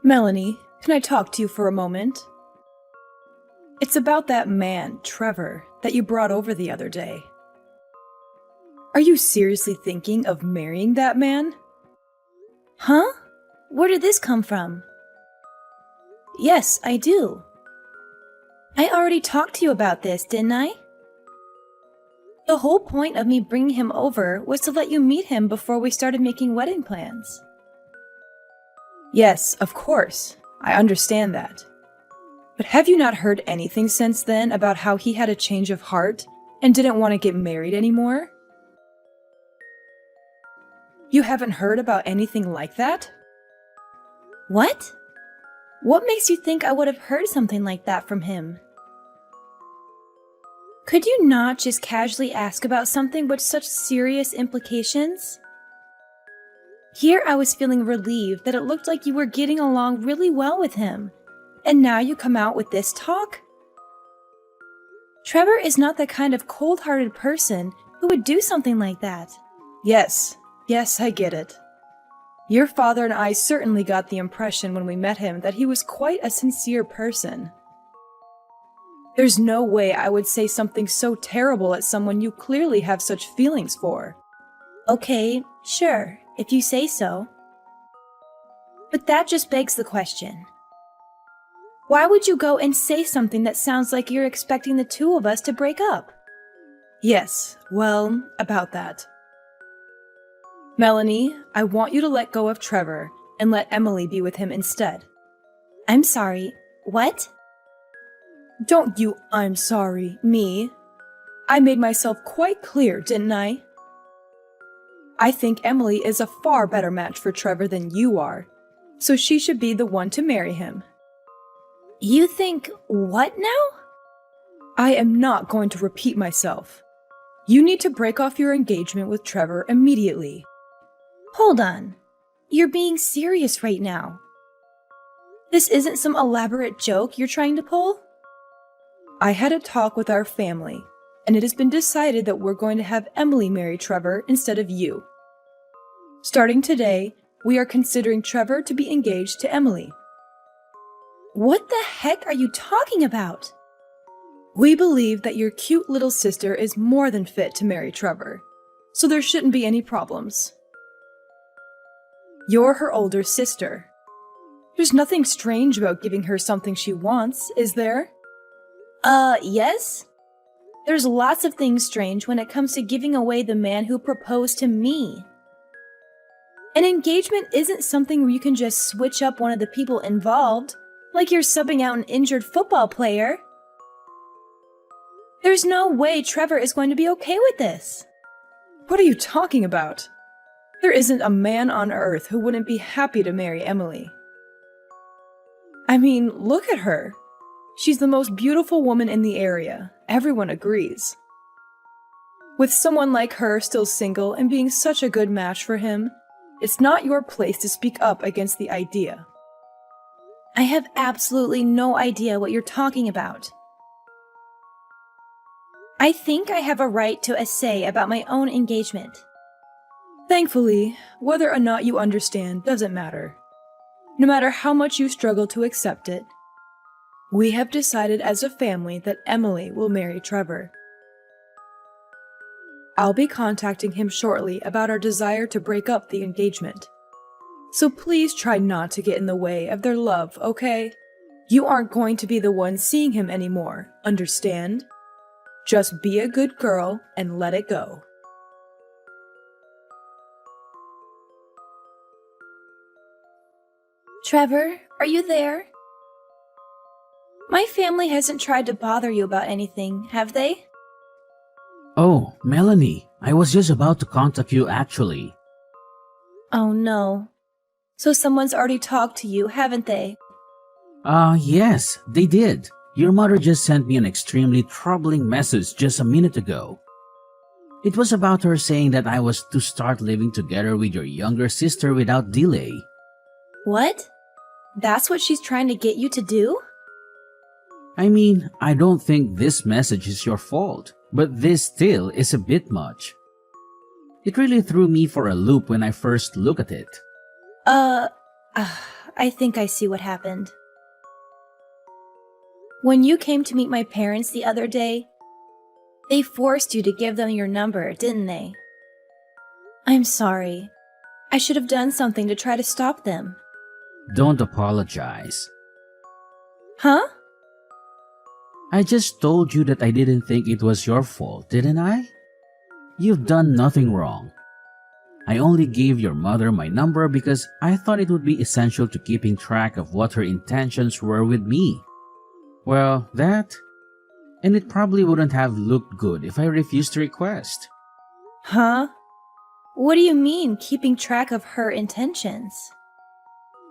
Melanie, can I talk to you for a moment? It's about that man, Trevor, that you brought over the other day. Are you seriously thinking of marrying that man? Huh? Where did this come from? Yes, I do. I already talked to you about this, didn't I? The whole point of me bringing him over was to let you meet him before we started making wedding plans. Yes, of course. I understand that. But have you not heard anything since then about how he had a change of heart and didn't want to get married anymore? You haven't heard about anything like that? What? What makes you think I would have heard something like that from him? Could you not just casually ask about something with such serious implications? Here I was feeling relieved that it looked like you were getting along really well with him, and now you come out with this talk? Trevor is not the kind of cold-hearted person who would do something like that. Yes, I get it. Your father and I certainly got the impression when we met him that he was quite a sincere person. There's no way I would say something so terrible at someone you clearly have such feelings for. Okay, sure, if you say so. But that just begs the question. Why would you go and say something that sounds like you're expecting the two of us to break up? Yes, well, about that. Melanie, I want you to let go of Trevor and let Emily be with him instead. I'm sorry, what? Don't you I'm sorry, me. I made myself quite clear, didn't I? I think Emily is a far better match for Trevor than you are, so she should be the one to marry him. You think what now? I am not going to repeat myself. You need to break off your engagement with Trevor immediately. Hold on. You're being serious right now. This isn't some elaborate joke you're trying to pull? I had a talk with our family, and it has been decided that we're going to have Emily marry Trevor instead of you. Starting today, we are considering Trevor to be engaged to Emily. What the heck are you talking about? We believe that your cute little sister is more than fit to marry Trevor, so there shouldn't be any problems. You're her older sister. There's nothing strange about giving her something she wants, is there? Yes? There's lots of things strange when it comes to giving away the man who proposed to me. An engagement isn't something where you can just switch up one of the people involved, like you're subbing out an injured football player. There's no way Trevor is going to be okay with this. What are you talking about? There isn't a man on earth who wouldn't be happy to marry Emily. I mean, look at her. She's the most beautiful woman in the area. Everyone agrees. With someone like her still single and being such a good match for him, it's not your place to speak up against the idea. I have absolutely no idea what you're talking about. I think I have a right to a say about my own engagement. Thankfully, whether or not you understand doesn't matter. No matter how much you struggle to accept it, we have decided as a family that Emily will marry Trevor. I'll be contacting him shortly about our desire to break up the engagement. So please try not to get in the way of their love, okay? You aren't going to be the one seeing him anymore, understand? Just be a good girl and let it go. Trevor, are you there? My family hasn't tried to bother you about anything, have they? Oh, Melanie, I was just about to contact you actually. Oh no. So someone's already talked to you, haven't they? Yes, they did. Your mother just sent me an extremely troubling message just a minute ago. It was about her saying that I was to start living together with your younger sister without delay. What? That's what she's trying to get you to do? I mean, I don't think this message is your fault, but this still is a bit much. It really threw me for a loop when I first looked at it. I think I see what happened. When you came to meet my parents the other day, they forced you to give them your number, didn't they? I'm sorry. I should have done something to try to stop them. Don't apologize. Huh? I just told you that I didn't think it was your fault, didn't I? You've done nothing wrong. I only gave your mother my number because I thought it would be essential to keeping track of what her intentions were with me. Well, that... And it probably wouldn't have looked good if I refused the request. Huh? What do you mean, keeping track of her intentions?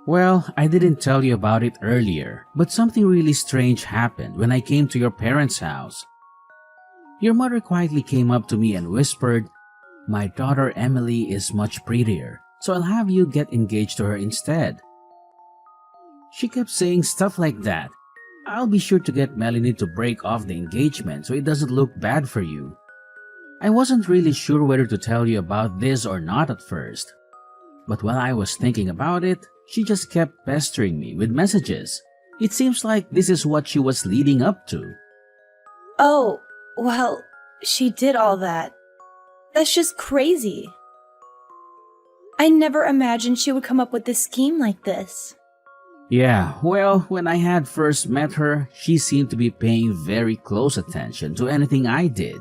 Well, I didn't tell you about it earlier, but something really strange happened when I came to your parents' house. Your mother quietly came up to me and whispered, "My daughter Emily is much prettier, so I'll have you get engaged to her instead." She kept saying stuff like that. "I'll be sure to get Melanie to break off the engagement so it doesn't look bad for you." I wasn't really sure whether to tell you about this or not at first. But while I was thinking about it, she just kept pestering me with messages. It seems like this is what she was leading up to. Oh, well, she did all that. That's just crazy. I never imagined she would come up with this scheme like this. Yeah, well, when I had first met her, she seemed to be paying very close attention to anything I did.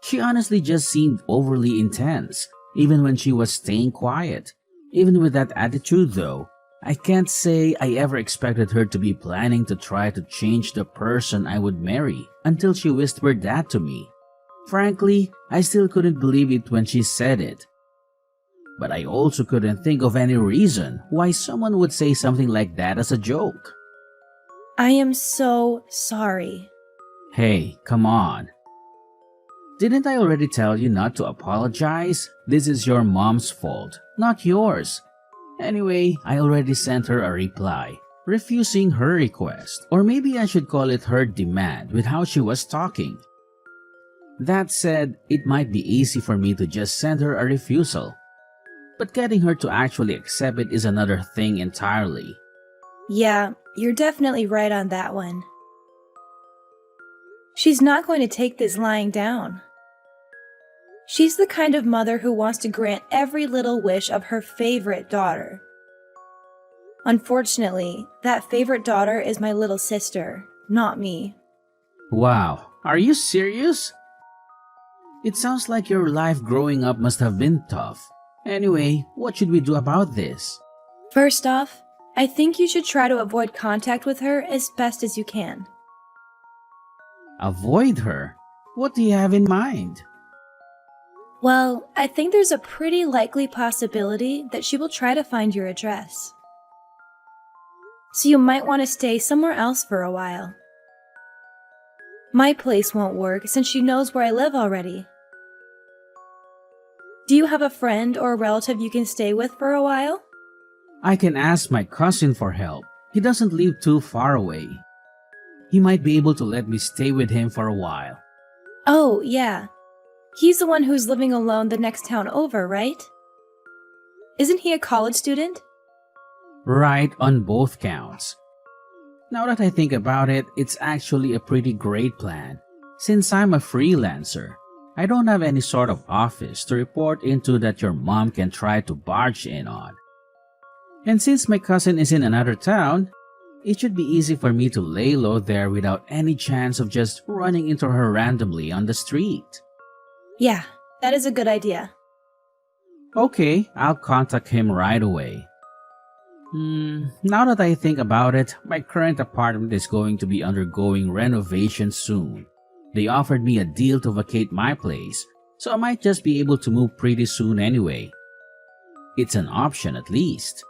She honestly just seemed overly intense, even when she was staying quiet. Even with that attitude though, I can't say I ever expected her to be planning to try to change the person I would marry until she whispered that to me. Frankly, I still couldn't believe it when she said it. But I also couldn't think of any reason why someone would say something like that as a joke. I am so sorry. Hey, come on. Didn't I already tell you not to apologize? This is your mom's fault, not yours. Anyway, I already sent her a reply, refusing her request, or maybe I should call it her demand with how she was talking. That said, it might be easy for me to just send her a refusal. But getting her to actually accept it is another thing entirely. Yeah, you're definitely right on that one. She's not going to take this lying down. She's the kind of mother who wants to grant every little wish of her favorite daughter. Unfortunately, that favorite daughter is my little sister, not me. Wow, are you serious? It sounds like your life growing up must have been tough. Anyway, what should we do about this? First off, I think you should try to avoid contact with her as best as you can. Avoid her? What do you have in mind? Well, I think there's a pretty likely possibility that she will try to find your address. So you might want to stay somewhere else for a while. My place won't work since she knows where I live already. Do you have a friend or a relative you can stay with for a while? I can ask my cousin for help. He doesn't live too far away. He might be able to let me stay with him for a while. Oh, yeah. He's the one who's living alone the next town over, right? Isn't he a college student? Right on both counts. Now that I think about it, it's actually a pretty great plan. Since I'm a freelancer, I don't have any sort of office to report into that your mom can try to barge in on. And since my cousin is in another town, it should be easy for me to lay low there without any chance of just running into her randomly on the street. Yeah, that is a good idea. Okay, I'll contact him right away. Now that I think about it, my current apartment is going to be undergoing renovation soon. They offered me a deal to vacate my place, so I might just be able to move pretty soon anyway. It's an option at least.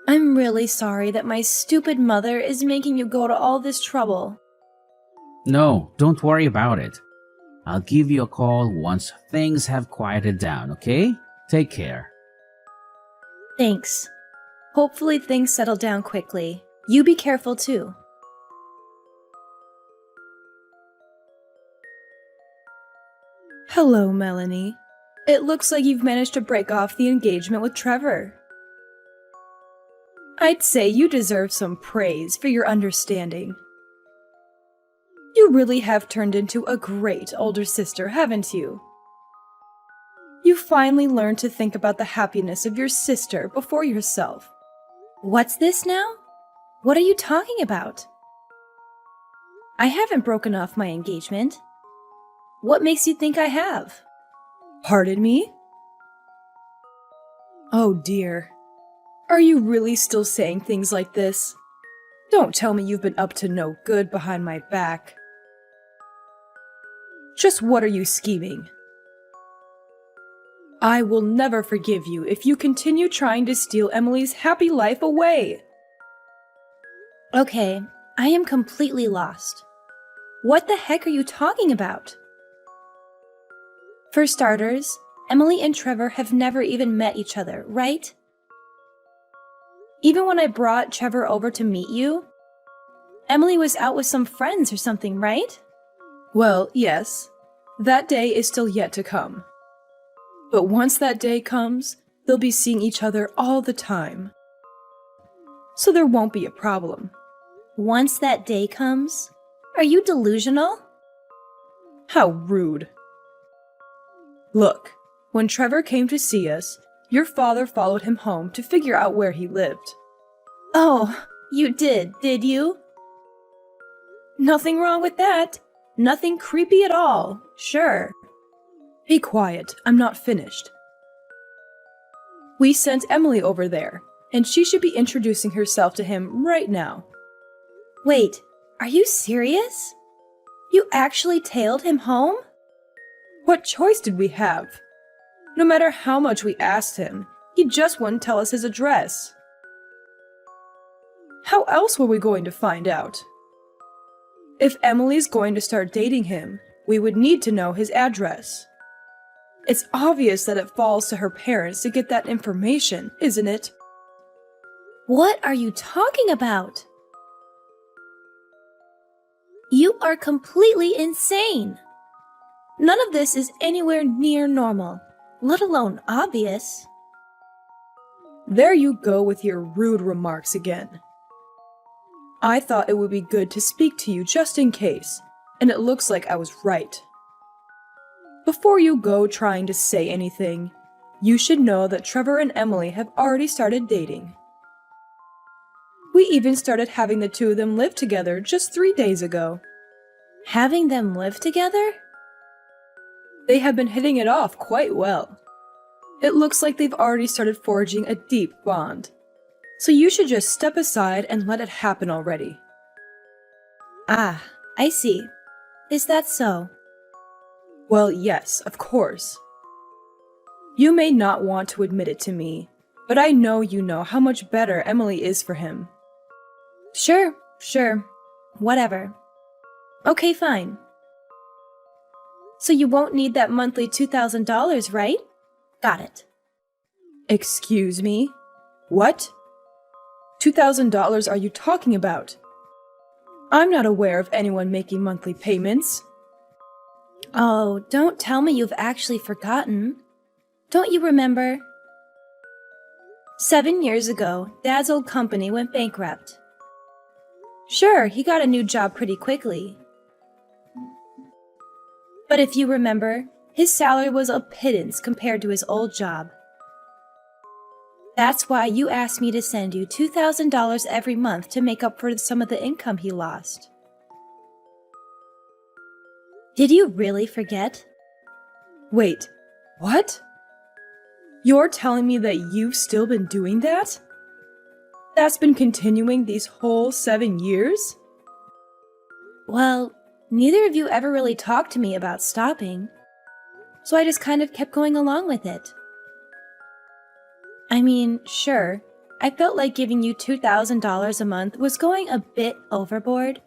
I'm really sorry that my stupid mother is making you go to all this trouble. No, don't worry about it. I'll give you a call once things have quieted down, okay? Take care. Thanks. Hopefully things settle down quickly. You be careful too. Hello, Melanie. It looks like you've managed to break off the engagement with Trevor. I'd say you deserve some praise for your understanding. You really have turned into a great older sister, haven't you? You finally learned to think about the happiness of your sister before yourself. What's this now? What are you talking about? I haven't broken off my engagement. What makes you think I have? Pardon me? Oh dear. Are you really still saying things like this? Don't tell me you've been up to no good behind my back. Just what are you scheming? I will never forgive you if you continue trying to steal Emily's happy life away. Okay, I am completely lost. What the heck are you talking about? For starters, Emily and Trevor have never even met each other, right? Even when I brought Trevor over to meet you, Emily was out with some friends or something, right? Well, yes. That day is still yet to come. But once that day comes, they'll be seeing each other all the time. So there won't be a problem. Once that day comes? Are you delusional? How rude. Look, when Trevor came to see us, your father followed him home to figure out where he lived. Oh, you did you? Nothing wrong with that. Nothing creepy at all. Sure. Be quiet, I'm not finished. We sent Emily over there, and she should be introducing herself to him right now. Wait, are you serious? You actually tailed him home? What choice did we have? No matter how much we asked him, he just wouldn't tell us his address. How else were we going to find out? If Emily's going to start dating him, we would need to know his address. It's obvious that it falls to her parents to get that information, isn't it? What are you talking about? You are completely insane. None of this is anywhere near normal, let alone obvious. There you go with your rude remarks again. I thought it would be good to speak to you just in case, and it looks like I was right. Before you go trying to say anything, you should know that Trevor and Emily have already started dating. We even started having the two of them live together just 3 days ago. Having them live together? They have been hitting it off quite well. It looks like they've already started forging a deep bond. So you should just step aside and let it happen already. Ah, I see. Is that so? Well, yes, of course. You may not want to admit it to me, but I know you know how much better Emily is for him. Sure. Whatever. Okay, fine. So you won't need that monthly $2,000, right? Got it. Excuse me? What? $2,000 are you talking about? I'm not aware of anyone making monthly payments. Oh, don't tell me you've actually forgotten. Don't you remember? 7 years ago, Dad's old company went bankrupt. Sure, he got a new job pretty quickly. But if you remember, his salary was a pittance compared to his old job. That's why you asked me to send you $2,000 every month to make up for some of the income he lost. Did you really forget? Wait, what? You're telling me that you've still been doing that? That's been continuing these whole 7 years? Well, neither of you ever really talked to me about stopping, so I just kind of kept going along with it. I mean, sure, I felt like giving you $2,000 a month was going a bit overboard,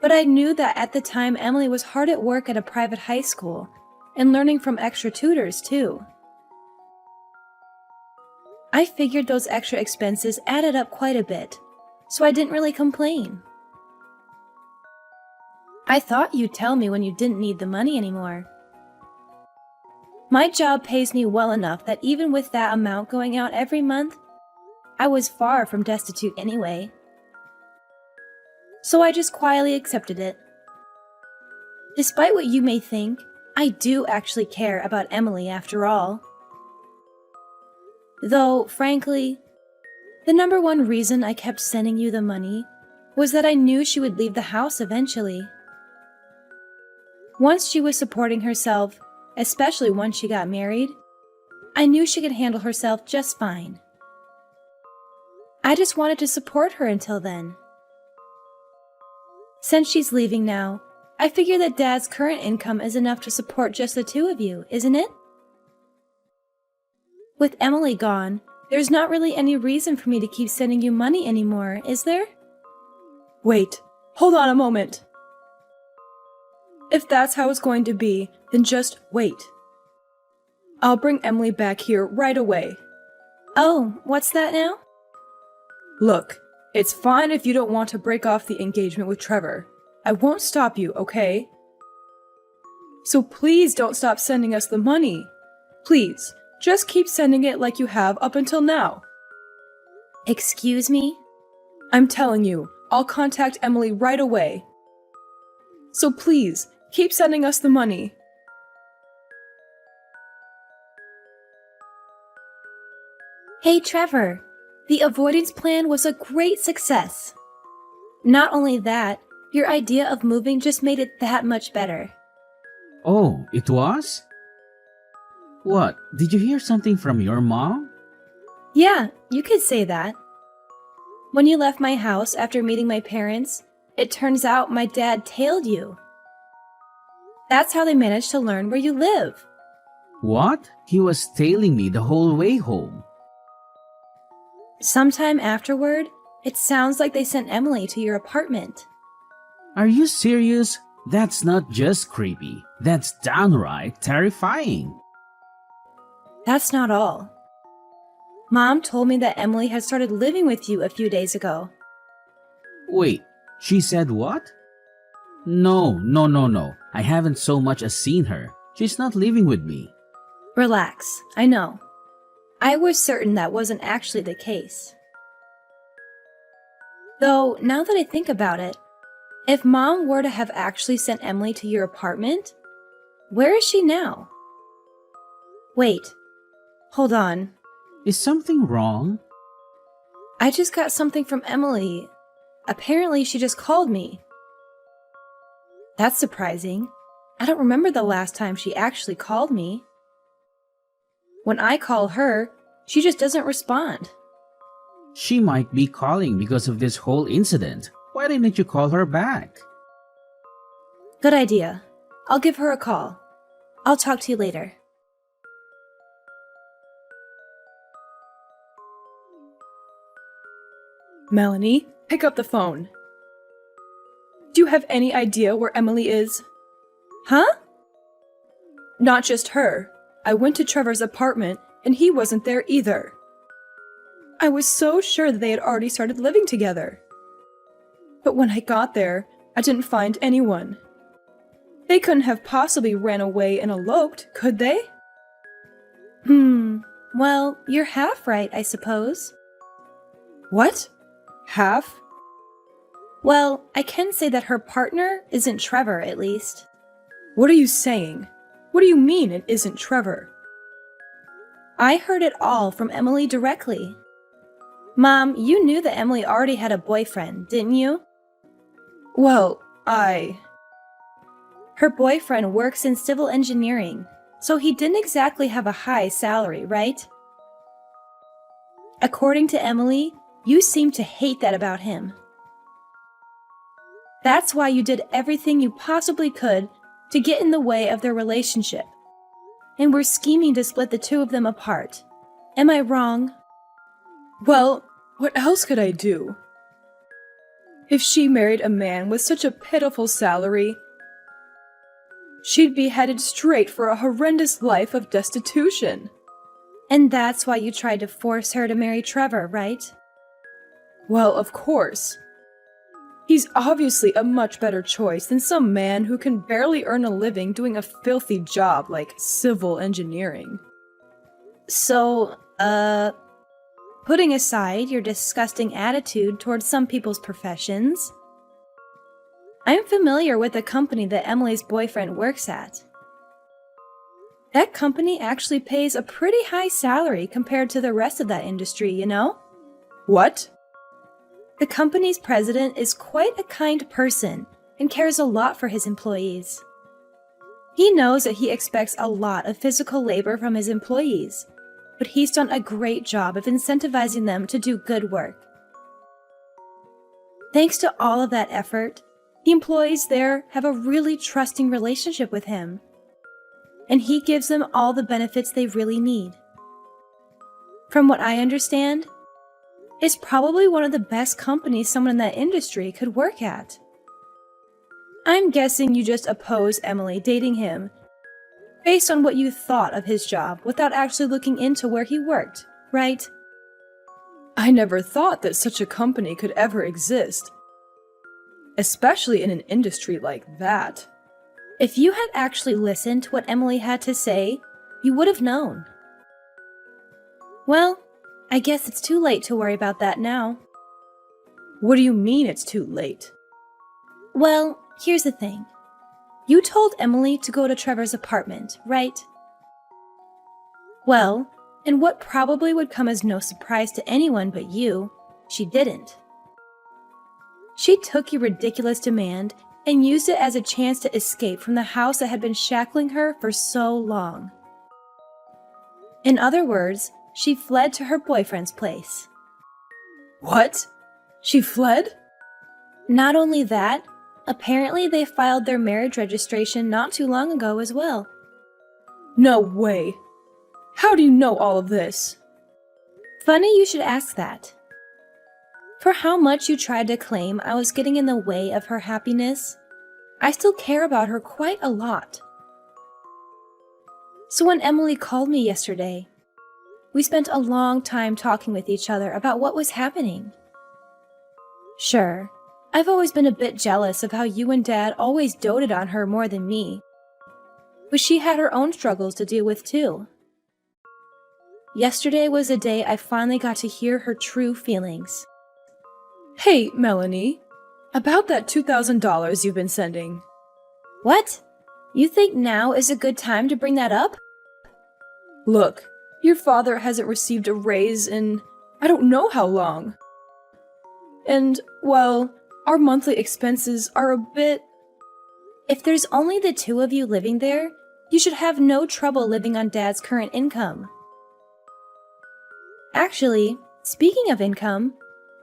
but I knew that at the time Emily was hard at work at a private high school and learning from extra tutors too. I figured those extra expenses added up quite a bit, so I didn't really complain. I thought you'd tell me when you didn't need the money anymore. My job pays me well enough that even with that amount going out every month, I was far from destitute anyway. So I just quietly accepted it. Despite what you may think, I do actually care about Emily after all. Though, frankly, the number one reason I kept sending you the money was that I knew she would leave the house eventually. Once she was supporting herself, especially once she got married, I knew she could handle herself just fine. I just wanted to support her until then. Since she's leaving now, I figure that Dad's current income is enough to support just the two of you, isn't it? With Emily gone, there's not really any reason for me to keep sending you money anymore, is there? Wait, hold on a moment. If that's how it's going to be, then just wait. I'll bring Emily back here right away. Oh, what's that now? Look, it's fine if you don't want to break off the engagement with Trevor. I won't stop you, okay? So please don't stop sending us the money. Please, just keep sending it like you have up until now. Excuse me? I'm telling you, I'll contact Emily right away. So please, keep sending us the money. Hey Trevor, the avoidance plan was a great success. Not only that, your idea of moving just made it that much better. Oh, it was? What, did you hear something from your mom? Yeah, you could say that. When you left my house after meeting my parents, it turns out my dad tailed you. That's how they managed to learn where you live. What? He was tailing me the whole way home. Sometime afterward, it sounds like they sent Emily to your apartment. Are you serious? That's not just creepy. That's downright terrifying. That's not all. Mom told me that Emily had started living with you a few days ago. Wait, she said what? No. I haven't so much as seen her. She's not living with me. Relax, I know. I was certain that wasn't actually the case. Though, now that I think about it, if Mom were to have actually sent Emily to your apartment, where is she now? Wait, hold on. Is something wrong? I just got something from Emily. Apparently, she just called me. That's surprising. I don't remember the last time she actually called me. When I call her, she just doesn't respond. She might be calling because of this whole incident. Why didn't you call her back? Good idea. I'll give her a call. I'll talk to you later. Melanie, pick up the phone. Do you have any idea where Emily is? Huh? Not just her. I went to Trevor's apartment and he wasn't there either. I was so sure that they had already started living together. But when I got there, I didn't find anyone. They couldn't have possibly ran away and eloped, could they? Well, you're half right, I suppose. What? Half? Well, I can say that her partner isn't Trevor, at least. What are you saying? What do you mean it isn't Trevor? I heard it all from Emily directly. Mom, you knew that Emily already had a boyfriend, didn't you? Well, Her boyfriend works in civil engineering, so he didn't exactly have a high salary, right? According to Emily, you seem to hate that about him. That's why you did everything you possibly could to get in the way of their relationship, and were scheming to split the two of them apart. Am I wrong? Well, what else could I do? If she married a man with such a pitiful salary, she'd be headed straight for a horrendous life of destitution. And that's why you tried to force her to marry Trevor, right? Well, of course. He's obviously a much better choice than some man who can barely earn a living doing a filthy job like civil engineering. So, putting aside your disgusting attitude towards some people's professions, I'm familiar with the company that Emily's boyfriend works at. That company actually pays a pretty high salary compared to the rest of that industry, you know? What? The company's president is quite a kind person and cares a lot for his employees. He knows that he expects a lot of physical labor from his employees, but he's done a great job of incentivizing them to do good work. Thanks to all of that effort, the employees there have a really trusting relationship with him, and he gives them all the benefits they really need. From what I understand, it's probably one of the best companies someone in that industry could work at. I'm guessing you just oppose Emily dating him based on what you thought of his job without actually looking into where he worked, right? I never thought that such a company could ever exist, especially in an industry like that. If you had actually listened to what Emily had to say, you would have known. Well, I guess it's too late to worry about that now. What do you mean it's too late? Well, here's the thing. You told Emily to go to Trevor's apartment, right? Well, in what probably would come as no surprise to anyone but you, she didn't. She took your ridiculous demand and used it as a chance to escape from the house that had been shackling her for so long. In other words, she fled to her boyfriend's place. What? She fled? Not only that, apparently they filed their marriage registration not too long ago as well. No way. How do you know all of this? Funny you should ask that. For how much you tried to claim I was getting in the way of her happiness, I still care about her quite a lot. So when Emily called me yesterday, we spent a long time talking with each other about what was happening. Sure, I've always been a bit jealous of how you and Dad always doted on her more than me, but she had her own struggles to deal with too. Yesterday was the day I finally got to hear her true feelings. Hey, Melanie, about that $2,000 you've been sending. What? You think now is a good time to bring that up? Look, your father hasn't received a raise in I don't know how long. And, well, our monthly expenses are a bit... If there's only the two of you living there, you should have no trouble living on Dad's current income. Actually, speaking of income,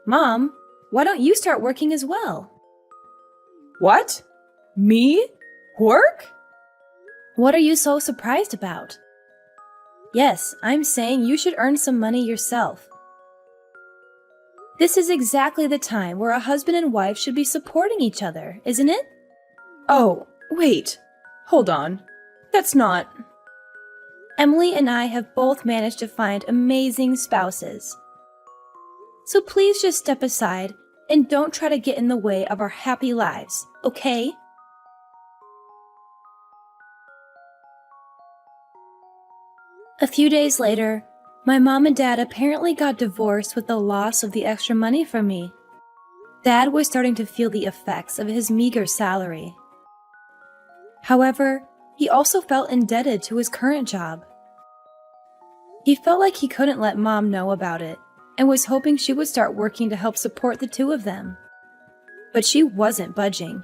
Mom, why don't you start working as well? What? Me? Work? What are you so surprised about? Yes, I'm saying you should earn some money yourself. This is exactly the time where a husband and wife should be supporting each other, isn't it? Oh, wait. Hold on. That's not... Emily and I have both managed to find amazing spouses. So please just step aside and don't try to get in the way of our happy lives, okay? A few days later, my mom and dad apparently got divorced with the loss of the extra money from me. Dad was starting to feel the effects of his meager salary. However, he also felt indebted to his current job. He felt like he couldn't let Mom know about it and was hoping she would start working to help support the two of them. But she wasn't budging.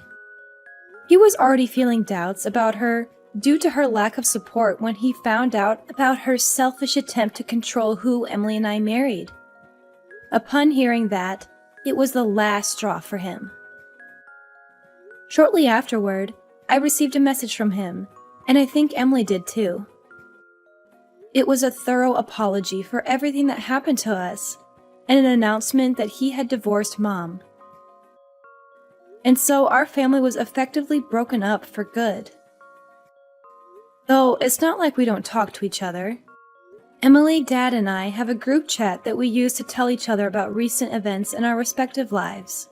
He was already feeling doubts about her due to her lack of support when he found out about her selfish attempt to control who Emily and I married. Upon hearing that, it was the last straw for him. Shortly afterward, I received a message from him, and I think Emily did too. It was a thorough apology for everything that happened to us, and an announcement that he had divorced Mom. And so our family was effectively broken up for good. Though it's not like we don't talk to each other. Emily, Dad, and I have a group chat that we use to tell each other about recent events in our respective lives.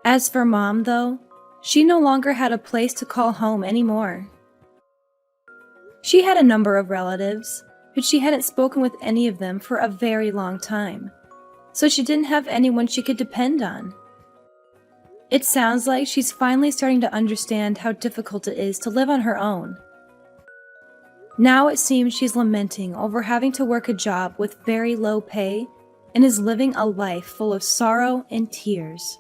As for Mom, though, she no longer had a place to call home anymore. She had a number of relatives, but she hadn't spoken with any of them for a very long time, so she didn't have anyone she could depend on. It sounds like she's finally starting to understand how difficult it is to live on her own. Now it seems she's lamenting over having to work a job with very low pay and is living a life full of sorrow and tears.